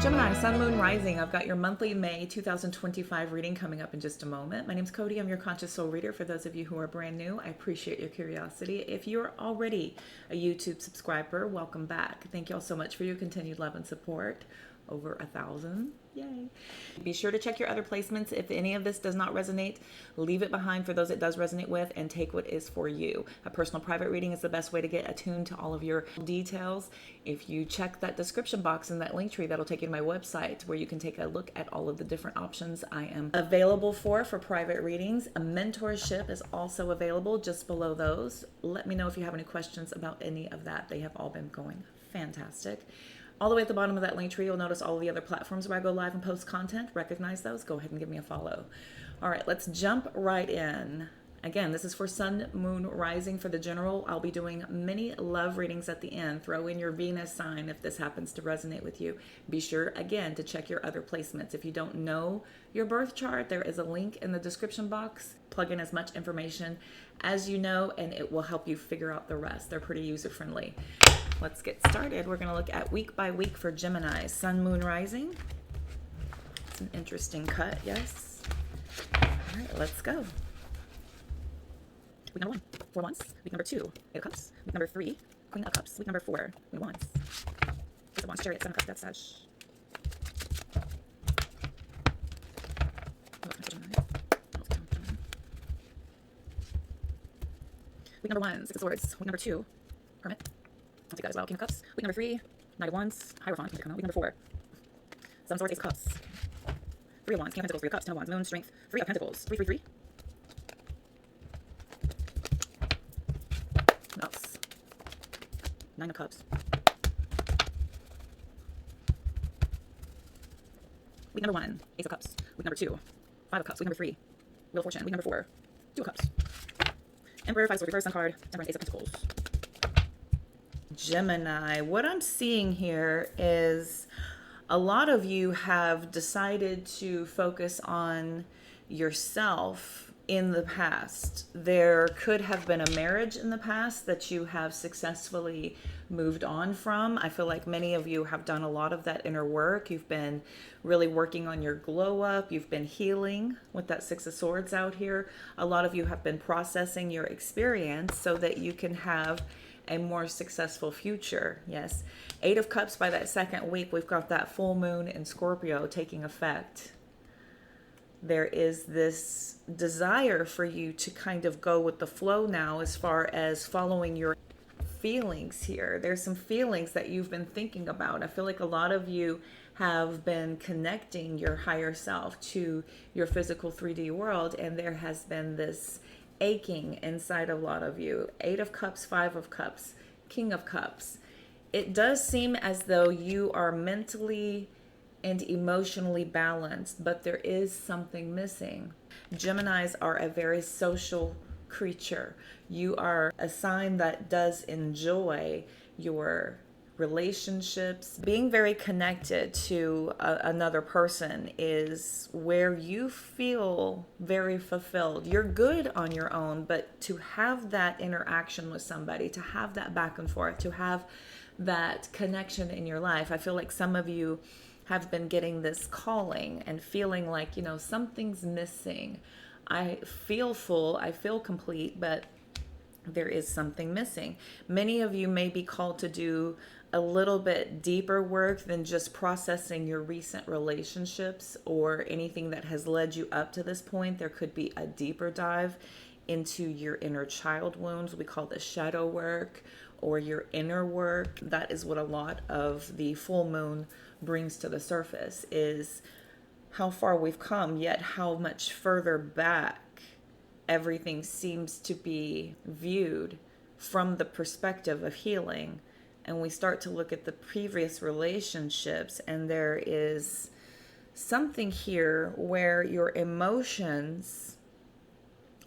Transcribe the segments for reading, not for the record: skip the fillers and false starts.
Gemini, Sun, Moon, Rising. I've got your monthly May 2025 reading coming up in just a moment. My name's Cody. I'm your Conscious Soul Reader. For those of you who are brand new, I appreciate your curiosity. If you're already a YouTube subscriber, welcome back. Thank you all so much for your continued love and support. Over 1,000. Yay. Be sure to check your other placements. If any of this does not resonate, leave it behind for those it does resonate with and take what is for you. A personal private reading is the best way to get attuned to all of your details. If you check that description box in that link tree, that'll take you to my website where you can take a look at all of the different options I am available for private readings. A mentorship is also available just below those. Let me know if you have any questions about any of that. They have all been going fantastic. All the way at the bottom of that link tree, you'll notice all of the other platforms where I go live and post content. Recognize those. Go ahead and give me a follow. All right, let's jump right in. Again, this is for Sun, Moon, Rising for the general. I'll be doing many love readings at the end. Throw in your Venus sign if this happens to resonate with you. Be sure, again, to check your other placements. If you don't know your birth chart, there is a link in the description box. Plug in as much information as you know, and it will help you figure out the rest. They're pretty user-friendly. Let's get started. We're going to look at week by week for Gemini, Sun, Moon, Rising. It's an interesting cut, yes. All right, let's go. Week number 1, 4 Wands. Week number 2, 8 of Cups. Week number 3, Queen of Cups. Week number 4, Queen of Wands. Ace of Wands, Chariot, 7 of Cups, Death, Sag. Week number 1, 6 of Swords. Week number 2, Hermit. I'll take that as well. King of Cups. Week number 3, Knight of Wands, Hierophant. Week number 4, 7 of Swords, Ace of Cups. 3 of Wands, King of Pentacles, 3 of Cups, 10 of Wands, Moon, Strength, 3 of Pentacles, 3, 3, 3. Cups. 9 of Cups. Week number 1, Ace of Cups. Week number 2, 5 of Cups. Week number 3, Wheel of Fortune. Week number 4, 2 of Cups. Emperor, 5 of Swords, reverse, Sun card, Temperance, Ace of Pentacles. Gemini, what I'm seeing here is a lot of you have decided to focus on yourself in the past. There could have been a marriage in the past that you have successfully moved on from. I feel like many of you have done a lot of that inner work. You've been really working on your glow up. You've been healing with that 6 of Swords out here. A lot of you have been processing your experience so that you can have a more successful future. Yes. 8 of Cups, by that second week, we've got that full moon in Scorpio taking effect. There is this desire for you to kind of go with the flow now as far as following your feelings here. There's some feelings that you've been thinking about. I feel like a lot of you have been connecting your higher self to your physical 3D world, and there has been this aching inside a lot of you. 8 of Cups, 5 of Cups, King of Cups. It does seem as though you are mentally and emotionally balanced, but there is something missing. Geminis are a very social creature. You are a sign that does enjoy your relationships. Being very connected to another person is where you feel very fulfilled. You're good on your own, but to have that interaction with somebody, to have that back and forth, to have that connection in your life, I feel like some of you have been getting this calling and feeling like, something's missing. I feel full, I feel complete, but there is something missing. Many of you may be called to do a little bit deeper work than just processing your recent relationships or anything that has led you up to this point. There could be a deeper dive into your inner child wounds. We call this shadow work or your inner work. That is what a lot of the full moon brings to the surface, is how far we've come, yet how much further back everything seems to be viewed from the perspective of healing. And we start to look at the previous relationships, and there is something here where your emotions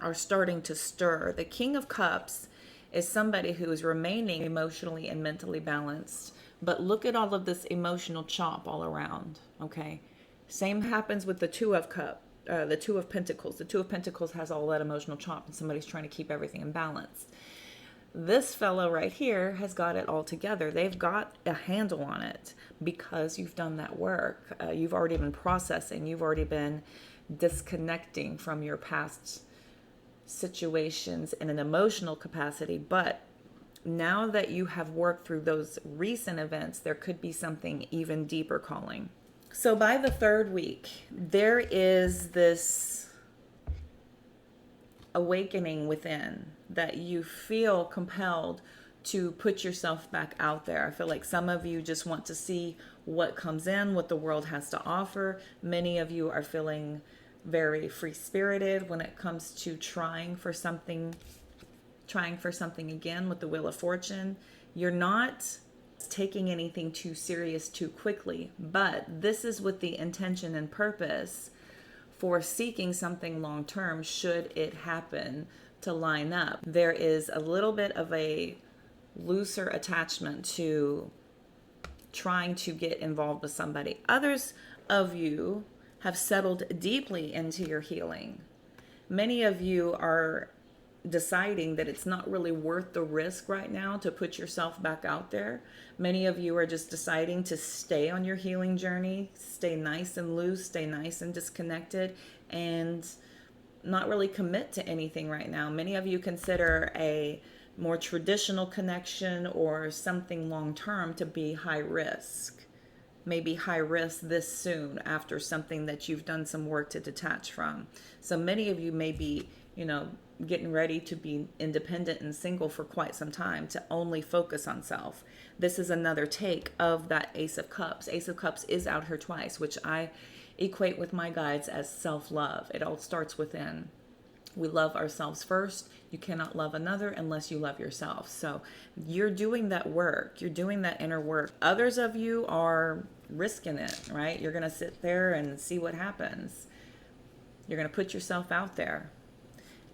are starting to stir. The King of Cups is somebody who is remaining emotionally and mentally balanced, but look at all of this emotional chop all around. Okay, same happens with the Two of Pentacles. The Two of Pentacles has all that emotional chop, and somebody's trying to keep everything in balance. This fellow right here has got it all together. They've got a handle on it because you've done that work. You've already been processing. You've already been disconnecting from your past situations in an emotional capacity. But now that you have worked through those recent events, there could be something even deeper calling. So by the third week, there is this awakening within that you feel compelled to put yourself back out there. I feel like some of you just want to see what comes in, what the world has to offer. Many of you are feeling very free-spirited when it comes to trying for something again with the Wheel of Fortune. You're not taking anything too serious too quickly, but this is with the intention and purpose for seeking something long term should it happen to line up. There is a little bit of a looser attachment to trying to get involved with somebody. Others of you have settled deeply into your healing. Many of you are deciding that it's not really worth the risk right now to put yourself back out there. Many of you are just deciding to stay on your healing journey, stay nice and loose, stay nice and disconnected, and not really commit to anything right now. Many of you consider a more traditional connection or something long-term to be high risk. Maybe high risk this soon after something that you've done some work to detach from. So many of you may be, getting ready to be independent and single for quite some time to only focus on self. This is another take of that Ace of Cups. Ace of Cups is out here twice, which I equate with my guides as self-love. It all starts within. We love ourselves first. You cannot love another unless you love yourself. So you're doing that work. You're doing that inner work. Others of you are risking it, right? You're going to sit there and see what happens. You're going to put yourself out there.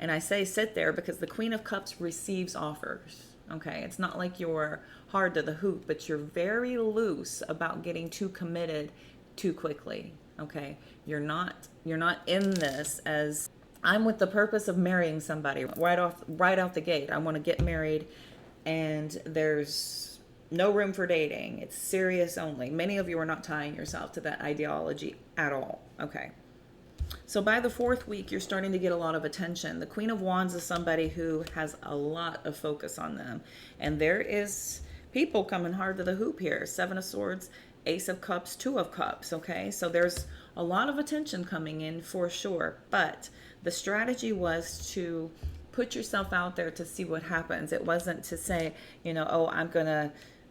And I say sit there because the Queen of Cups receives offers. Okay, it's not like you're hard to the hoop, but you're very loose about getting too committed too quickly. Okay, you're not in this as I'm with the purpose of marrying somebody right out the gate. I want to get married, and there's no room for dating. It's serious only. Many of you are not tying yourself to that ideology at all. Okay. So by the fourth week, you're starting to get a lot of attention. The Queen of Wands is somebody who has a lot of focus on them. And there is people coming hard to the hoop here. Seven of Swords, Ace of Cups, Two of Cups, okay? So there's a lot of attention coming in for sure. But the strategy was to put yourself out there to see what happens. It wasn't to say, oh, I'm going to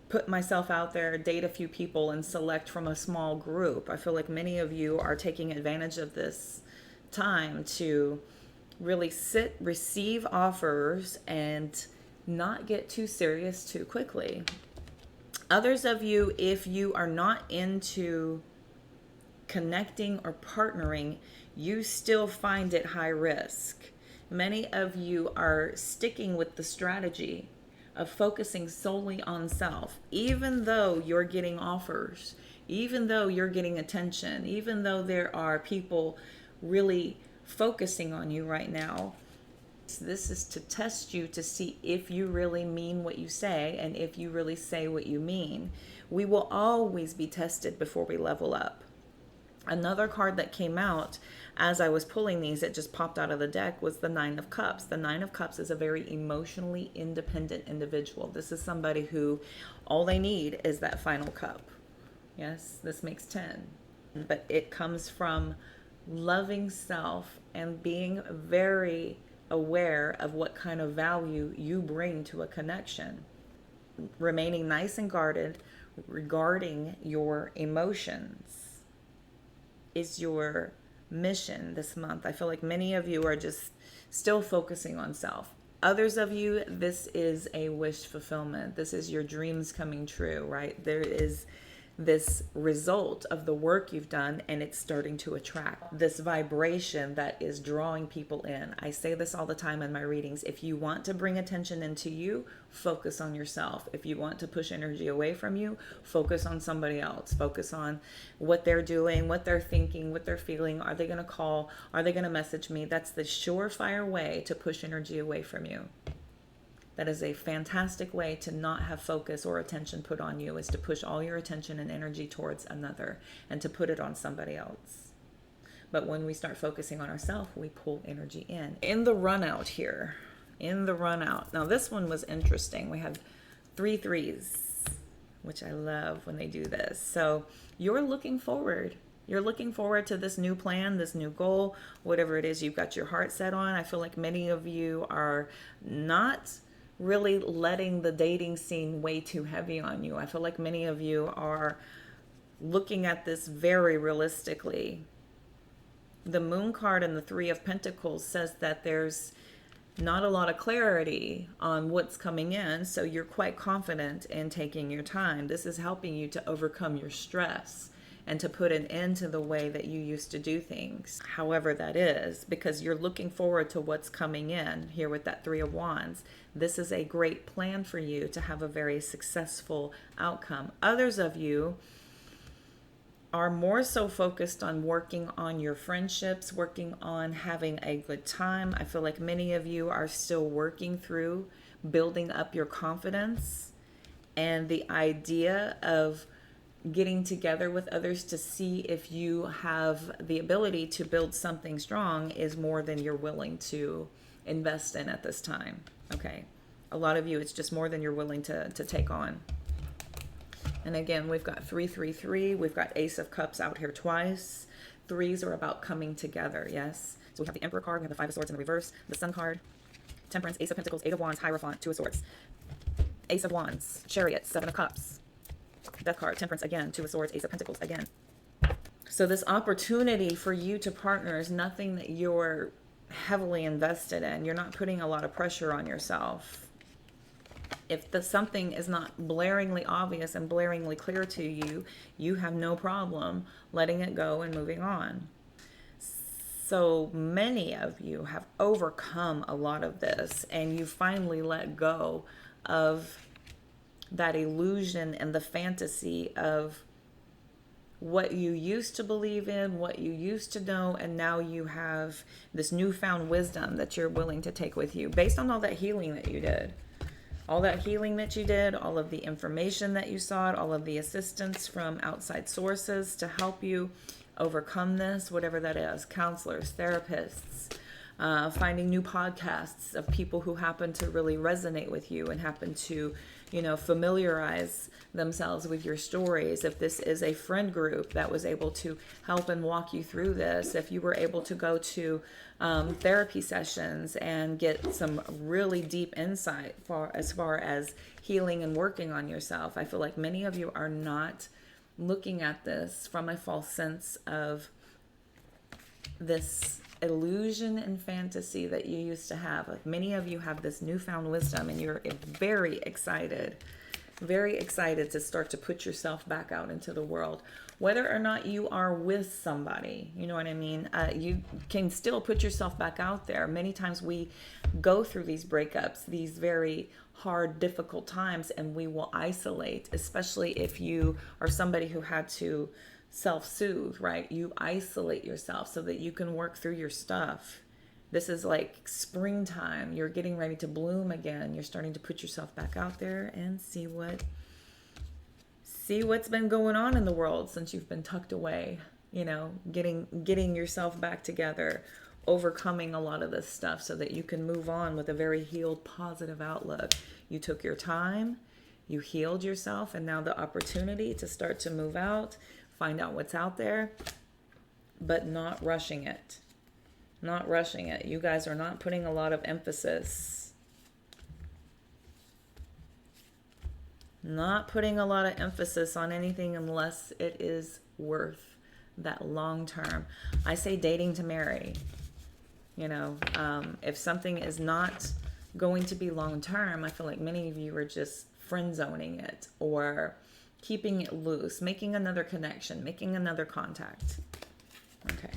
put myself out there, date a few people, and select from a small group. I feel like many of you are taking advantage of this time to really receive offers and not get too serious too quickly. Others of you, if you are not into connecting or partnering, you still find it high risk. Many of you are sticking with the strategy of focusing solely on self, even though you're getting offers, even though you're getting attention, even though there are people really focusing on you right now. This is to test you to see if you really mean what you say and if you really say what you mean. We will always be tested before we level up. Another card that came out as I was pulling these, it just popped out of the deck, was the Nine of Cups. The Nine of Cups is a very emotionally independent individual. This is somebody who all they need is that final cup. Yes, this makes 10. But it comes from loving self and being very aware of what kind of value you bring to a connection. Remaining nice and guarded regarding your emotions is your mission this month. I feel like many of you are just still focusing on self. Others of you, this is a wish fulfillment. This is your dreams coming true, right? There is this result of the work you've done, and it's starting to attract this vibration that is drawing people in. I say this all the time in my readings. If you want to bring attention into you, focus on yourself. If you want to push energy away from you, focus on somebody else. Focus on what they're doing, what they're thinking, what they're feeling. Are they going to call? Are they going to message me? That's the surefire way to push energy away from you. That is a fantastic way to not have focus or attention put on you, is to push all your attention and energy towards another and to put it on somebody else. But when we start focusing on ourselves, we pull energy in. In the run out here, in the run out. Now this one was interesting. We had 3 threes, which I love when they do this. So you're looking forward. You're looking forward to this new plan, this new goal, whatever it is you've got your heart set on. I feel like many of you are not really letting the dating scene weigh too heavy on you. I feel like many of you are looking at this very realistically. The Moon card and the 3 of Pentacles says that there's not a lot of clarity on what's coming in, so you're quite confident in taking your time. This is helping you to overcome your stress and to put an end to the way that you used to do things, however that is, because you're looking forward to what's coming in here with that 3 of Wands. This is a great plan for you to have a very successful outcome. Others of you are more so focused on working on your friendships, working on having a good time. I feel like many of you are still working through building up your confidence, and the idea of getting together with others to see if you have the ability to build something strong is more than you're willing to invest in at this time. Okay. A lot of you, it's just more than you're willing to take on. And again, we've got 3, 3, 3. We've got Ace of Cups out here twice. Threes are about coming together, yes? So we have the Emperor card, we have the 5 of Swords in the reverse, the Sun card, Temperance, Ace of Pentacles, 8 of Wands, Hierophant, 2 of Swords, Ace of Wands, Chariot, 7 of Cups, Death card, Temperance again, 2 of Swords, Ace of Pentacles again. So this opportunity for you to partner is nothing that you're heavily invested in. You're not putting a lot of pressure on yourself. If something is not blaringly obvious and blaringly clear to you, you have no problem letting it go and moving on. So many of you have overcome a lot of this, and you finally let go of that illusion and the fantasy of what you used to believe in, what you used to know, and now you have this newfound wisdom that you're willing to take with you based on all that healing that you did. All that healing that you did, all of the information that you sought, all of the assistance from outside sources to help you overcome this, whatever that is, counselors, therapists, finding new podcasts of people who happen to really resonate with you and happen to, familiarize themselves with your stories. If this is a friend group that was able to help and walk you through this, if you were able to go to therapy sessions and get some really deep insight as far as healing and working on yourself, I feel like many of you are not looking at this from a false sense of this illusion and fantasy that you used to have. Like, many of you have this newfound wisdom, and you're very excited to start to put yourself back out into the world. Whether or not you are with somebody, you know what I mean? You can still put yourself back out there. Many times we go through these breakups, these very hard, difficult times, and we will isolate, especially if you are somebody who had to self-soothe, right? You isolate yourself so that you can work through your stuff. This is like springtime. You're getting ready to bloom again. You're starting to put yourself back out there and see what's been going on in the world since you've been tucked away, getting yourself back together, overcoming a lot of this stuff so that you can move on with a very healed, positive outlook. You took your time, you healed yourself, and now the opportunity to start to move out, find out what's out there, but not rushing it. Not rushing it. You guys are not putting a lot of emphasis. Not putting a lot of emphasis on anything unless it is worth that long term. I say dating to marry. If something is not going to be long term, I feel like many of you are just friend zoning it or keeping it loose, making another connection, making another contact. Okay.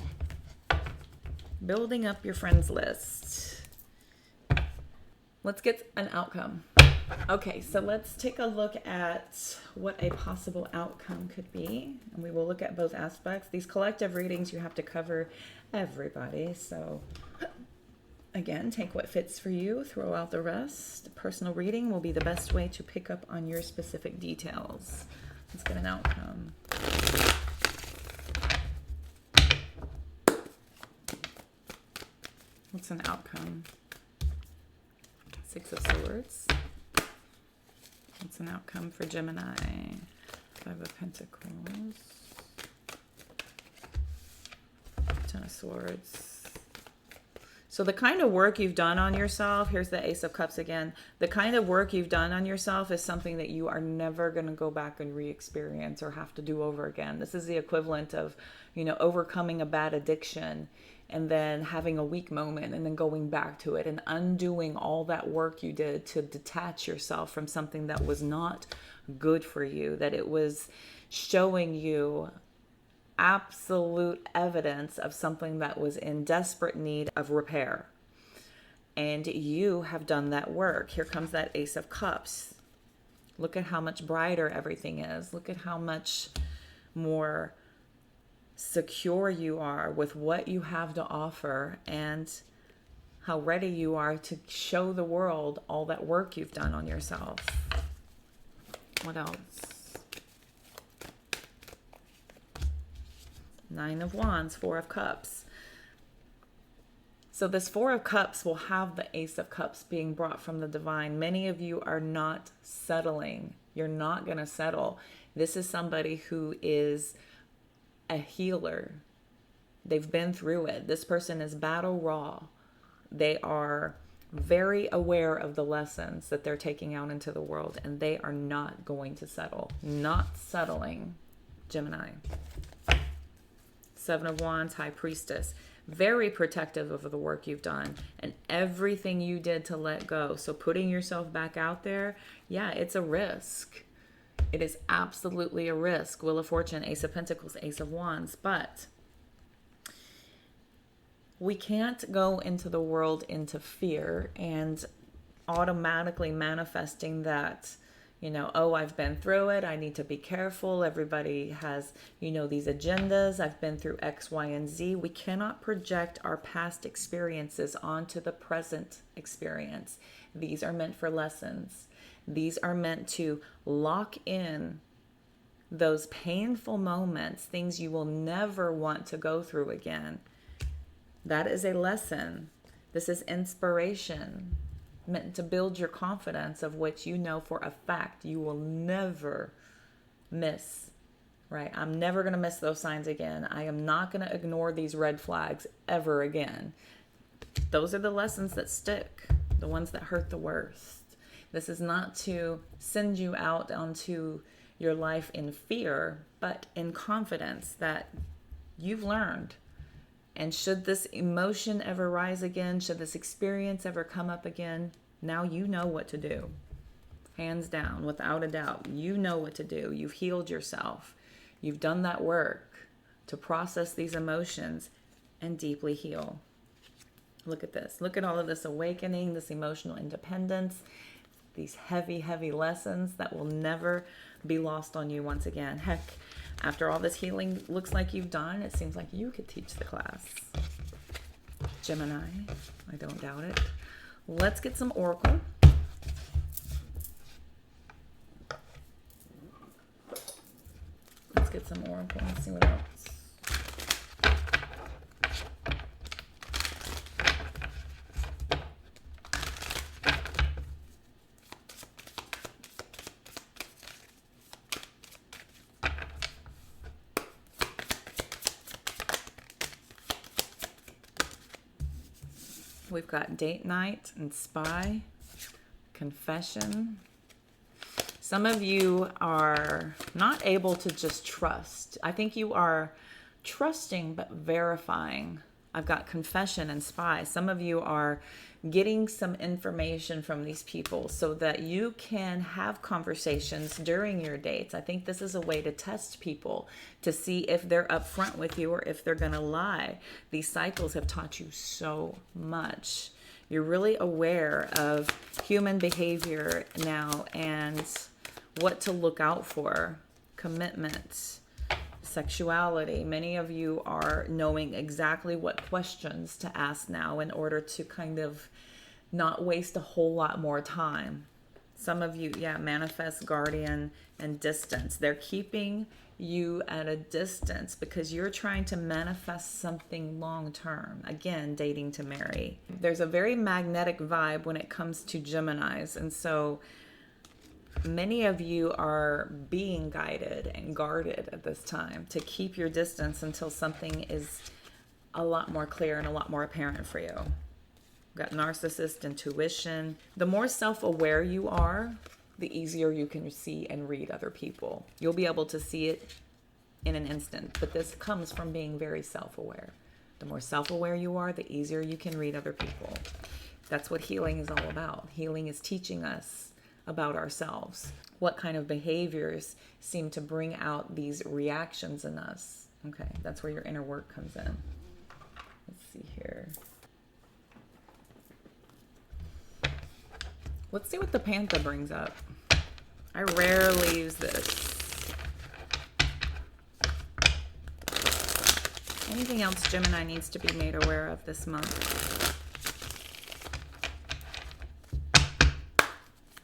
Building up your friends list. Let's get an outcome. Okay, so let's take a look at what a possible outcome could be. And we will look at both aspects. These collective readings, you have to cover everybody. So Again, take what fits for you, throw out the rest. Personal reading will be the best way to pick up on your specific details. Let's get an outcome. What's an outcome? Six of Swords. What's an outcome for Gemini? Five of Pentacles. Ten of Swords. So the kind of work you've done on yourself, here's the Ace of Cups again. The kind of work you've done on yourself is something that you are never going to go back and re-experience or have to do over again. This is the equivalent of, you know, overcoming a bad addiction and then having a weak moment and then going back to it and undoing all that work you did to detach yourself from something that was not good for you, that it was showing you absolute evidence of something that was in desperate need of repair. And you have done that work. Here comes that Ace of Cups. Look at how much brighter everything is. Look at how much more secure you are with what you have to offer and how ready you are to show the world all that work you've done on yourself. What else? Nine of Wands, Four of Cups. So this Four of Cups will have the Ace of Cups being brought from the divine. Many of you are not settling. You're not going to settle. This is somebody who is a healer. They've been through it. This person is battle raw. They are very aware of the lessons that they're taking out into the world, and they are not going to settle. Not settling, Gemini. Seven of Wands, High Priestess. Very protective of the work you've done and everything you did to let go. So putting yourself back out there, yeah, it's a risk. It is absolutely a risk. Wheel of Fortune, Ace of Pentacles, Ace of Wands. But we can't go into the world into fear and automatically manifesting that, you know, oh, I've been through it. I need to be careful. Everybody has, you know, these agendas. I've been through X, Y, and Z. We cannot project our past experiences onto the present experience. These are meant for lessons. These are meant to lock in those painful moments, things you will never want to go through again. That is a lesson. This is inspiration, meant to build your confidence of which you know for a fact you will never miss, right? I'm never going to miss those signs again. I am not going to ignore these red flags ever again. Those are the lessons that stick, the ones that hurt the worst. This is not to send you out onto your life in fear, but in confidence that you've learned. And should this emotion ever rise again, should this experience ever come up again, now you know what to do. Hands down, without a doubt, you know what to do. You've healed yourself. You've done that work to process these emotions and deeply heal. Look at this. Look at all of this awakening, this emotional independence, these heavy, heavy lessons that will never be lost on you once again. Heck, after all this healing looks like you've done, it seems like you could teach the class. Gemini, I don't doubt it. Let's get some oracle. Let's get some oracle and see what else. We've got date night and spy, confession. Some of you are not able to just trust. I think you are trusting but verifying. I've got confession and spy. Some of you are getting some information from these people so that you can have conversations during your dates. I think this is a way to test people to see if they're upfront with you or if they're going to lie. These cycles have taught you so much. You're really aware of human behavior now and what to look out for. Commitment. sexuality. Many of you are knowing exactly what questions to ask now in order to kind of not waste a whole lot more time. Some of you, yeah, manifest, guardian, and distance. They're keeping you at a distance because you're trying to manifest something long term. Again, dating to marry. There's a very magnetic vibe when it comes to Geminis. And so many of you are being guided and guarded at this time to keep your distance until something is a lot more clear and a lot more apparent for you. We've got narcissist, intuition. The more self-aware you are, the easier you can see and read other people. You'll be able to see it in an instant, but this comes from being very self-aware. The more self-aware you are, the easier you can read other people. That's what healing is all about. Healing is teaching us about ourselves. What kind of behaviors seem to bring out these reactions in us. Okay, that's where your inner work comes in. Let's see here. Let's see what the Panther brings up. I rarely use this. Anything else Gemini needs to be made aware of this month?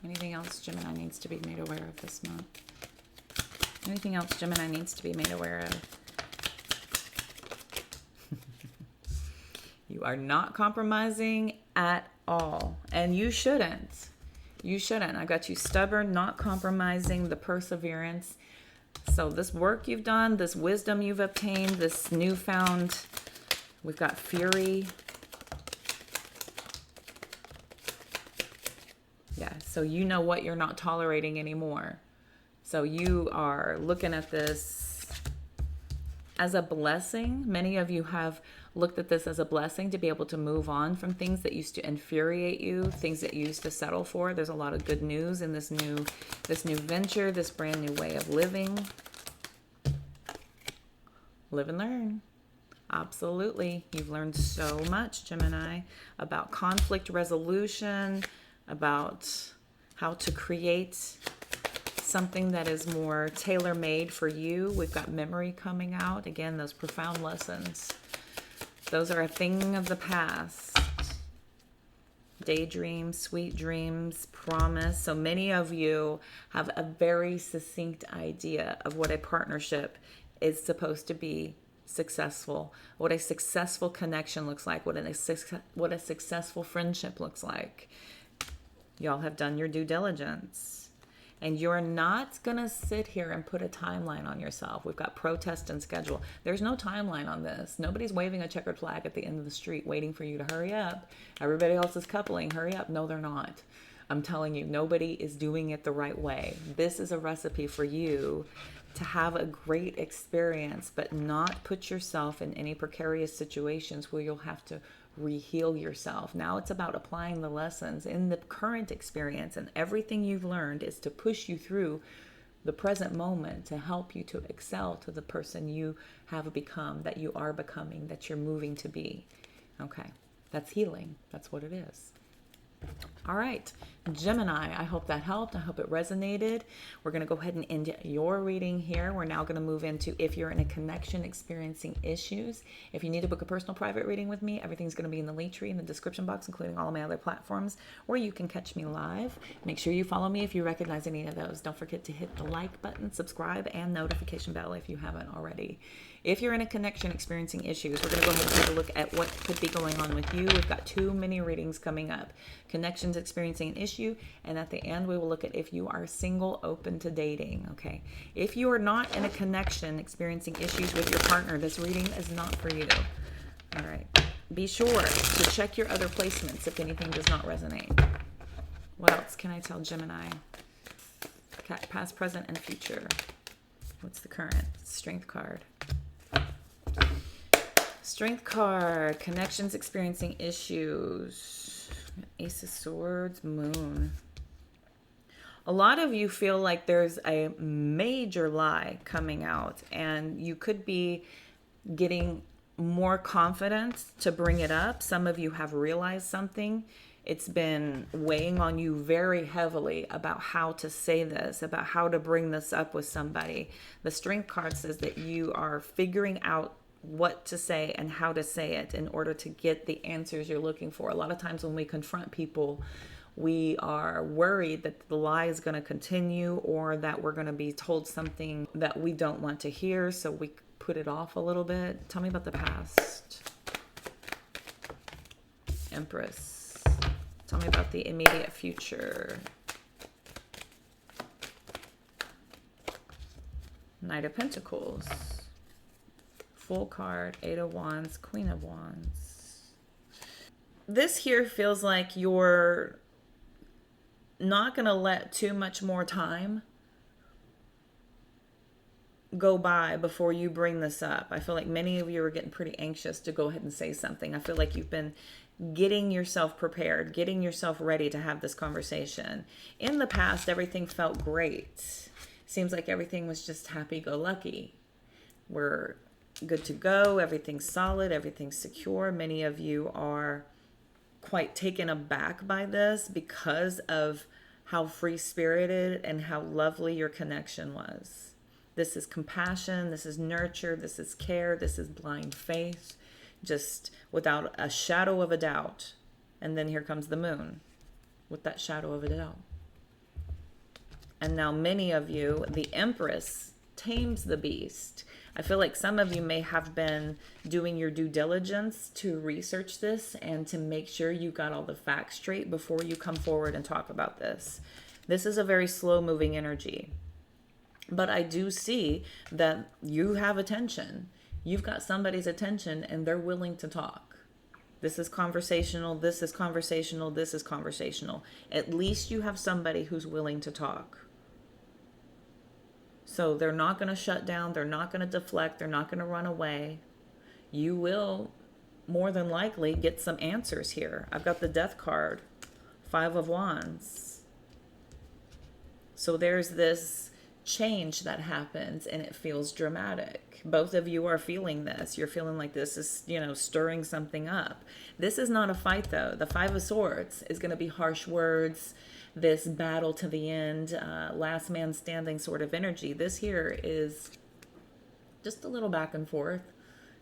Anything else Gemini needs to be made aware of this month? Anything else Gemini needs to be made aware of? You are not compromising at all. And you shouldn't. You shouldn't. I got you stubborn, not compromising, the perseverance. So this work you've done, this wisdom you've obtained, this newfound, we've got fury. Yeah, so you know what you're not tolerating anymore. So you are looking at this as a blessing. Many of you have looked at this as a blessing to be able to move on from things that used to infuriate you, things that you used to settle for. There's a lot of good news in this new venture, this brand new way of living. Live and learn. Absolutely. You've learned so much, Gemini, about conflict resolution, about how to create something that is more tailor-made for you. We've got memory coming out. Again, those profound lessons. Those are a thing of the past. Daydreams, sweet dreams, promise. So many of you have a very succinct idea of what a partnership is supposed to be successful, what a successful connection looks like, what a successful friendship looks like. Y'all have done your due diligence. And you're not going to sit here and put a timeline on yourself. We've got protest and schedule. There's no timeline on this. Nobody's waving a checkered flag at the end of the street waiting for you to hurry up. Everybody else is coupling. Hurry up. No, they're not. I'm telling you, nobody is doing it the right way. This is a recipe for you to have a great experience, but not put yourself in any precarious situations where you'll have to re-heal yourself. Now it's about applying the lessons in the current experience, and everything you've learned is to push you through the present moment to help you to excel to the person you have become, that you are becoming, that you're moving to be. Okay, that's healing. That's what it is. All right, Gemini, I hope that helped. I hope it resonated. We're going to go ahead and end your reading here. We're now going to move into if you're in a connection experiencing issues. If you need to book a personal private reading with me, everything's going to be in the link tree in the description box, including all of my other platforms where you can catch me live. Make sure you follow me if you recognize any of those. Don't forget to hit the like button, subscribe, and notification bell if you haven't already. If you're in a connection experiencing issues, we're going to go ahead and take a look at what could be going on with you. We've got 2 mini readings coming up. Connections experiencing an issue, and at the end we will look at if you are single, open to dating. Okay, if you are not in a connection experiencing issues with your partner, this reading is not for you. All right, be sure to check your other placements if anything does not resonate. What else can I tell Gemini? Past, present, and future. What's the current? Strength card. Strength card, connections experiencing issues. Ace of Swords, Moon. A lot of you feel like there's a major lie coming out, and you could be getting more confidence to bring it up. Some of you have realized something It's been weighing on you very heavily about how to say this, about how to bring this up with somebody. The Strength card says that you are figuring out what to say and how to say it in order to get the answers you're looking for. A lot of times when we confront people, we are worried that the lie is going to continue or that we're going to be told something that we don't want to hear, so we put it off a little bit. Tell me about the past. Empress. Tell me about the immediate future. Knight of Pentacles. Full card. Eight of Wands. Queen of Wands. This here feels like you're not going to let too much more time go by before you bring this up. I feel like many of you are getting pretty anxious to go ahead and say something. I feel like you've been getting yourself prepared, getting yourself ready to have this conversation. In the past, everything felt great. Seems like everything was just happy-go-lucky. We're good to go. Everything's solid. Everything's secure. Many of you are quite taken aback by this because of how free-spirited and how lovely your connection was. This is compassion. This is nurture. This is care. This is blind faith. Just without a shadow of a doubt. And then here comes the moon with that shadow of a doubt. And now many of you, the Empress tames the beast. I feel like some of you may have been doing your due diligence to research this and to make sure you got all the facts straight before you come forward and talk about this. This is a very slow moving energy. But I do see that you have attention. You've got somebody's attention and they're willing to talk. This is conversational. This is conversational. This is conversational. At least you have somebody who's willing to talk. So they're not going to shut down. They're not going to deflect. They're not going to run away. You will more than likely get some answers here. I've got the Death card, Five of Wands. So there's this change that happens and it feels dramatic. Both of you are feeling this. You're feeling like this is, stirring something up. This is not a fight though. The Five of Swords is going to be harsh words, this battle to the end, last man standing sort of energy. This here is just a little back and forth.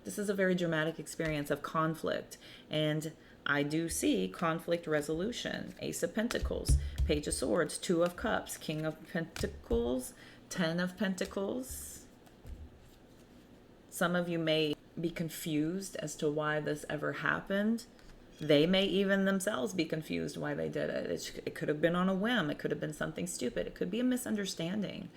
This is a very dramatic experience of conflict. And I do see conflict resolution. Ace of Pentacles, Page of Swords, Two of Cups, King of Pentacles, Ten of Pentacles. Some of you may be confused as to why this ever happened. They may even themselves be confused why they did it. It could have been on a whim. It could have been something stupid. It could be a misunderstanding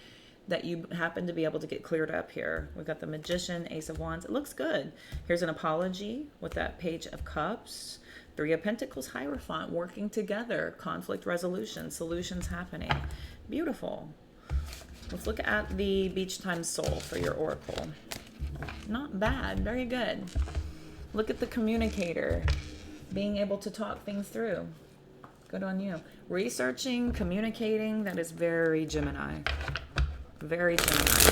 that you happen to be able to get cleared up here. We've got the Magician, Ace of Wands. It looks good. Here's an apology with that Page of Cups. Three of Pentacles, Hierophant, working together. Conflict resolution, solutions happening. Beautiful. Let's look at the Beach Time Soul for your oracle. Not bad. Very good. Look at the communicator. Being able to talk things through. Good on you. Researching, communicating, that is very Gemini. Very Gemini.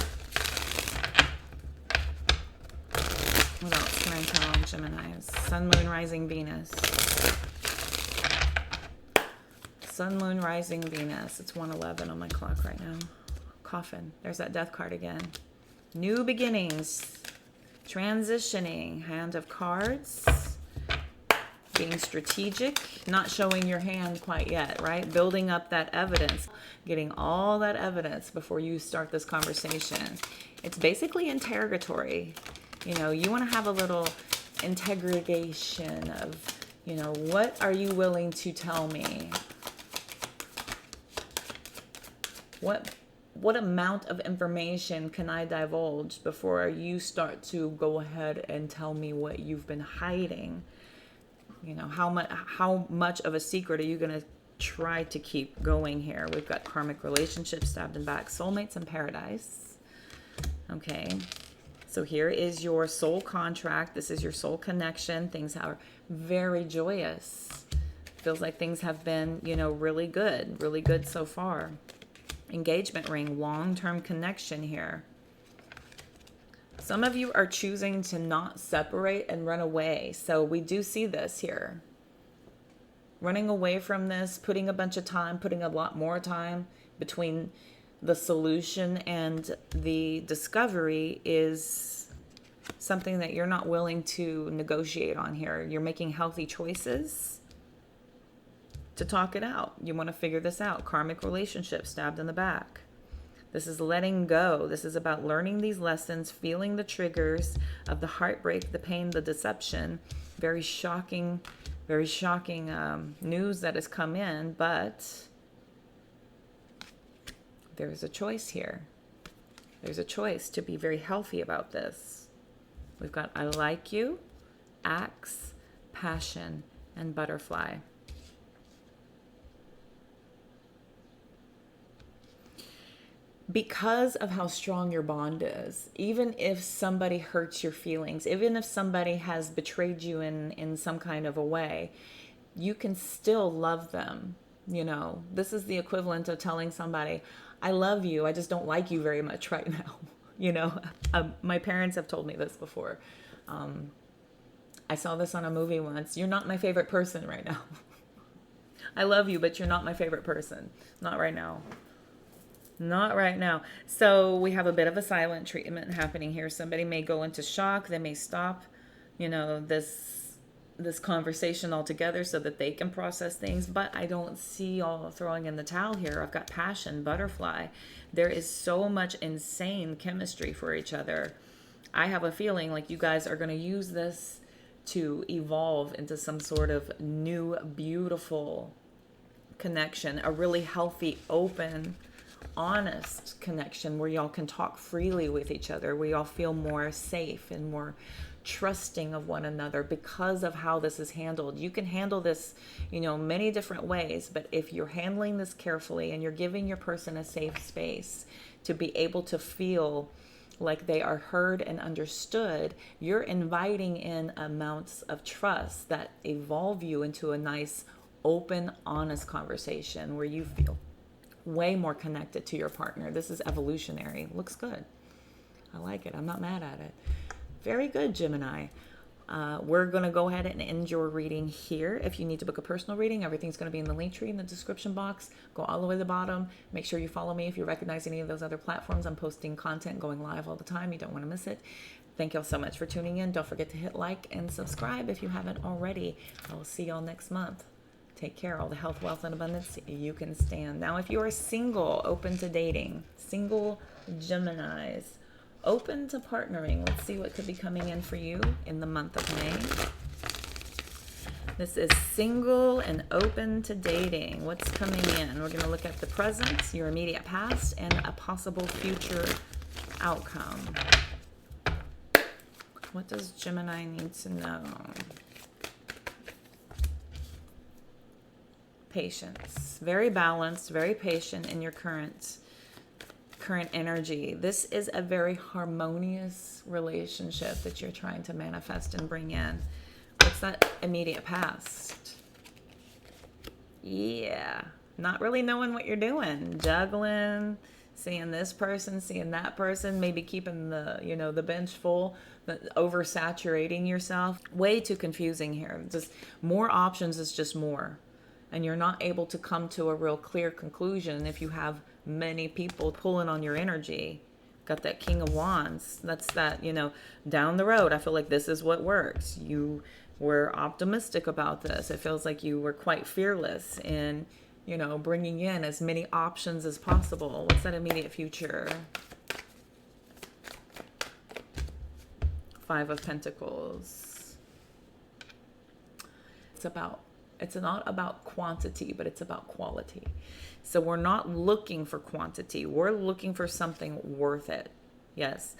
What else can I tell Geminis? Sun, Moon, Rising, Venus. Sun, Moon, Rising, Venus. It's 1:11 on my clock right now. Coffin. There's that Death card again. New beginnings. Transitioning. Hand of Cards. Being strategic, not showing your hand quite yet, right? Building up that evidence, getting all that evidence before you start this conversation. It's basically interrogatory. You want to have a little interrogation of, what are you willing to tell me? What amount of information can I divulge before you start to go ahead and tell me what you've been hiding? How much of a secret are you going to try to keep going here? We've got karmic relationships, stabbed in back, soulmates in paradise. Okay. So here is your soul contract. This is your soul connection. Things are very joyous. Feels like things have been, really good so far. Engagement ring, long-term connection here. Some of you are choosing to not separate and run away. So we do see this here. Running away from this, putting a bunch of time, putting a lot more time between the solution and the discovery is something that you're not willing to negotiate on here. You're making healthy choices to talk it out. You want to figure this out. Karmic relationship, stabbed in the back. This is letting go. This is about learning these lessons, feeling the triggers of the heartbreak, the pain, the deception. Very shocking news that has come in, but there's a choice here. There's a choice to be very healthy about this. We've got I like you, axe, passion, and butterfly. Because of how strong your bond is, even if somebody hurts your feelings, even if somebody has betrayed you in some kind of a way, you can still love them. You know, this is the equivalent of telling somebody, I love you, I just don't like you very much right now. You know, my parents have told me this before. I saw this on a movie once. You're not my favorite person right now. I love you, but you're not my favorite person. Not right now. Not right now. So we have a bit of a silent treatment happening here. Somebody may go into shock. They may stop, you know, this conversation altogether so that they can process things. But I don't see all throwing in the towel here. I've got passion, butterfly. There is so much insane chemistry for each other. I have a feeling like you guys are going to use this to evolve into some sort of new, beautiful connection, a really healthy, open, honest connection where y'all can talk freely with each other, where y'all feel more safe and more trusting of one another because of how this is handled. You can handle this, you know, many different ways, but if you're handling this carefully and you're giving your person a safe space to be able to feel like they are heard and understood, you're inviting in amounts of trust that evolve you into a nice, open, honest conversation where you feel way more connected to your partner. This is evolutionary. Looks good. I like it. I'm not mad at it. Very good, Gemini. We're going to go ahead and end your reading here. If you need to book a personal reading, everything's going to be in the link tree in the description box. Go all the way to the bottom. Make sure you follow me if you recognize any of those other platforms. I'm posting content going live all the time. You don't want to miss it. Thank y'all so much for tuning in. Don't forget to hit like and subscribe if you haven't already. I will see y'all next month. Take care. All the health, wealth, and abundance you can stand. Now, if you are single, open to dating, single Geminis, open to partnering, let's see what could be coming in for you in the month of May. This is single and open to dating. What's coming in? We're going to look at the present, your immediate past, and a possible future outcome. What does Gemini need to know? Patience. Very balanced, very patient in your current energy. This is a very harmonious relationship that you're trying to manifest and bring in. What's that immediate past? Yeah, not really knowing what you're doing. Juggling, seeing this person, seeing that person, maybe keeping the, you know, the bench full, but oversaturating yourself. Way too confusing here. Just more options is just more. And you're not able to come to a real clear conclusion if you have many people pulling on your energy. Got that King of Wands. That's that, you know, down the road, I feel like this is what works. You were optimistic about this. It feels like you were quite fearless in, you know, bringing in as many options as possible. What's that immediate future? Five of Pentacles. It's not about quantity, but it's about quality. So we're not looking for quantity. We're looking for something worth it. Yes.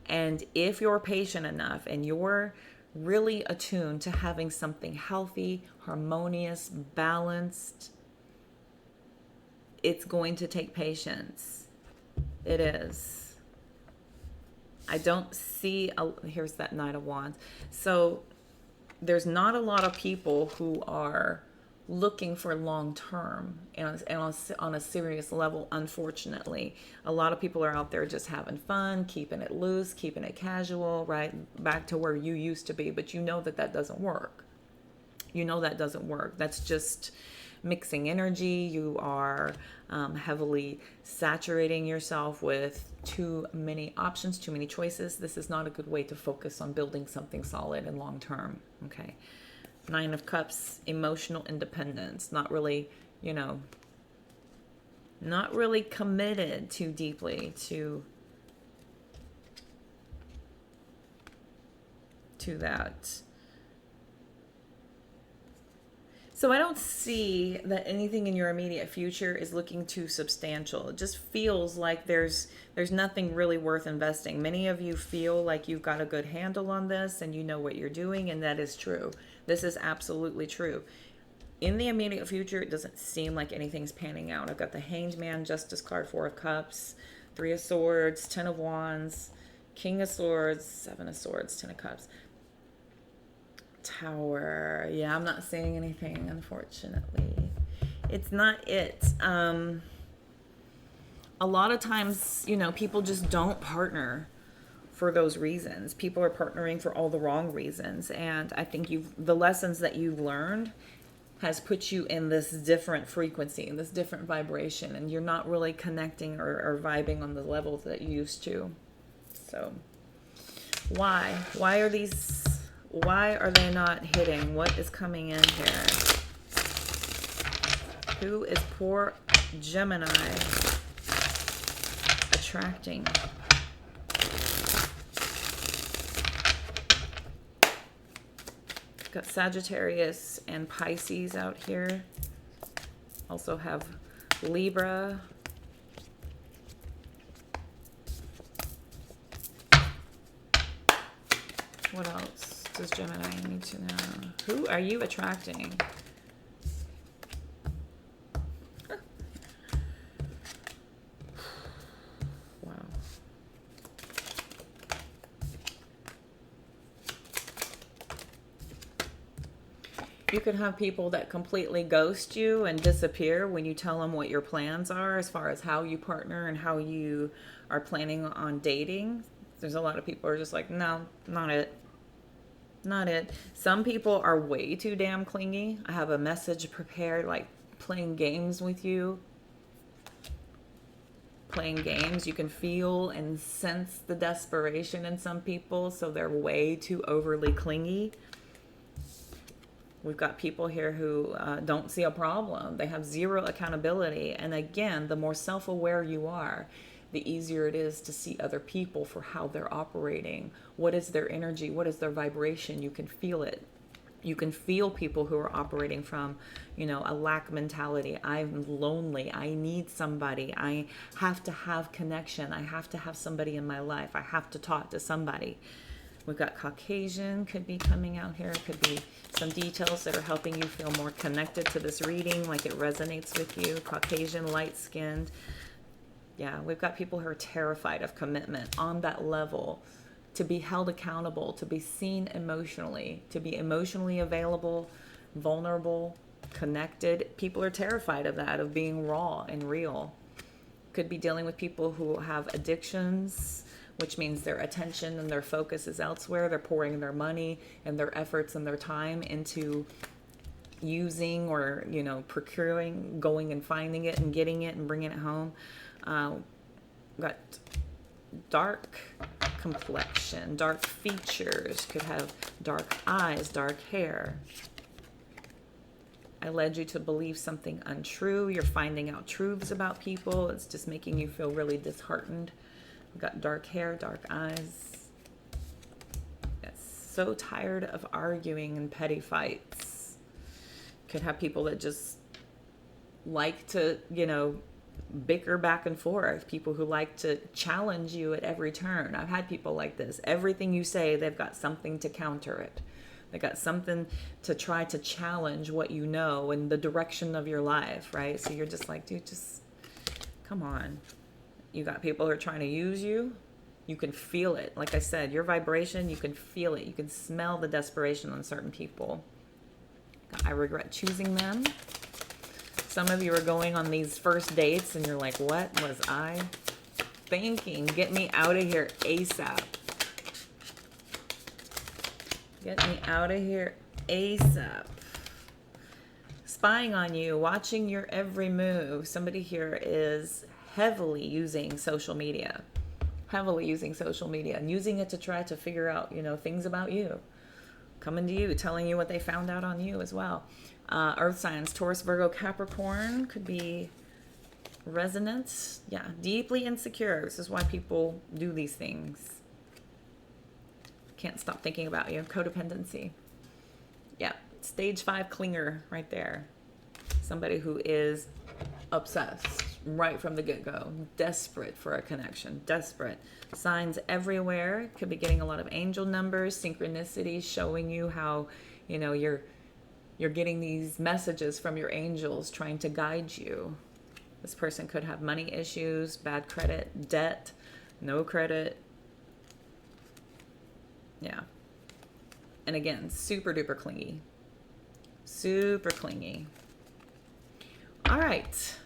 And if you're patient enough and you're really attuned to having something healthy, harmonious, balanced, it's going to take patience. It is. I don't see, here's that Knight of Wands. So there's not a lot of people who are looking for long term and on a serious level, unfortunately. A lot of people are out there just having fun, keeping it loose, keeping it casual, right? Back to where you used to be, but you know that doesn't work. You know that doesn't work. That's just mixing energy. You are heavily saturating yourself with too many options, too many choices. This is not a good way to focus on building something solid and long term. Okay. Nine of Cups, emotional independence. Not really, you know, not really committed too deeply to that. So I don't see that anything in your immediate future is looking too substantial. It just feels like there's nothing really worth investing. Many of you feel like you've got a good handle on this and you know what you're doing, and that is true. This is absolutely true. In the immediate future, it doesn't seem like anything's panning out. I've got the Hanged Man, Justice card, Four of Cups, Three of Swords, Ten of Wands, King of Swords, Seven of Swords, Ten of Cups. Tower. Yeah, I'm not saying anything, unfortunately. It's not it. A lot of times, you know, people just don't partner for those reasons. People are partnering for all the wrong reasons. And I think the lessons that you've learned has put you in this different frequency, in this different vibration, and you're not really connecting or vibing on the levels that you used to. So why are they not hitting? What is coming in here? Who is poor Gemini attracting? Got Sagittarius and Pisces out here. Also have Libra. What else does Gemini need to know? Who are you attracting? Wow. You could have people that completely ghost you and disappear when you tell them what your plans are as far as how you partner and how you are planning on dating. There's a lot of people who are just like, no, not it. Not it. Some people are way too damn clingy. I have a message prepared, like playing games with you. Playing games, you can feel and sense the desperation in some people, so they're way too overly clingy. We've got people here who don't see a problem. They have zero accountability. And again, the more self-aware you are, the easier it is to see other people for how they're operating. What is their energy? What is their vibration? You can feel it. You can feel people who are operating from, you know, a lack mentality. I'm lonely. I need somebody. I have to have connection. I have to have somebody in my life. I have to talk to somebody. We've got Caucasian could be coming out here. Could be some details that are helping you feel more connected to this reading, like it resonates with you. Caucasian, light-skinned. Yeah, we've got people who are terrified of commitment on that level, to be held accountable, to be seen emotionally, to be emotionally available, vulnerable, connected. People are terrified of that, of being raw and real. Could be dealing with people who have addictions, which means their attention and their focus is elsewhere. They're pouring their money and their efforts and their time into using or, you know, procuring, going and finding it and getting it and bringing it home. Got dark complexion, dark features, could have dark eyes, dark hair. I led you to believe something untrue. You're finding out truths about people. It's just making you feel really disheartened. We've got dark hair, dark eyes. Yes, so tired of arguing and petty fights. Could have people that just like to, you know, bicker back and forth. People who like to challenge you at every turn. I've had people like this. Everything you say, they've got something to counter it. They got something to try to challenge what you know and the direction of your life, right? So you're just like, dude, just come on. You got people who are trying to use you. You can feel it. Like I said, your vibration, you can feel it. You can smell the desperation on certain people. I regret choosing them. Some of you are going on these first dates and you're like, what was I thinking? Get me out of here ASAP. Get me out of here ASAP. spying on you, watching your every move. Somebody here is heavily using social media, and using it to try to figure out, things about you, coming to you, telling you what they found out on you as well. Earth signs, Taurus, Virgo, Capricorn could be resonance. Yeah, deeply insecure. This is why people do these things. Can't stop thinking about you. Codependency. Yeah, stage 5 clinger right there. Somebody who is obsessed right from the get-go, desperate for a connection, desperate. Signs everywhere. Could be getting a lot of angel numbers, synchronicities, showing you how, you're getting these messages from your angels trying to guide you. This person could have money issues, bad credit, debt, no credit. Yeah. And again, super duper clingy. Super clingy. All right.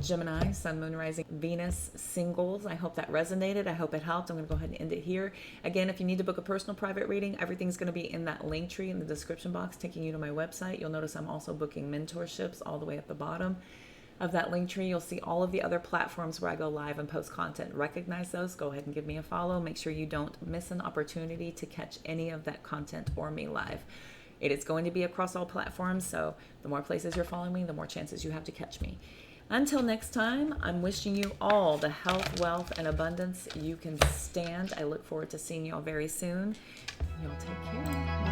Gemini, Sun, Moon, Rising, Venus, singles. I hope that resonated. I hope it helped. I'm going to go ahead and end it here. Again, if you need to book a personal private reading, everything's going to be in that link tree in the description box, taking you to my website. You'll notice I'm also booking mentorships all the way at the bottom of that link tree. You'll see all of the other platforms where I go live and post content. Recognize those. Go ahead and give me a follow. Make sure you don't miss an opportunity to catch any of that content or me live. It is going to be across all platforms, so the more places you're following me, the more chances you have to catch me. Until next time, I'm wishing you all the health, wealth, and abundance you can stand. I look forward to seeing y'all very soon. Y'all take care.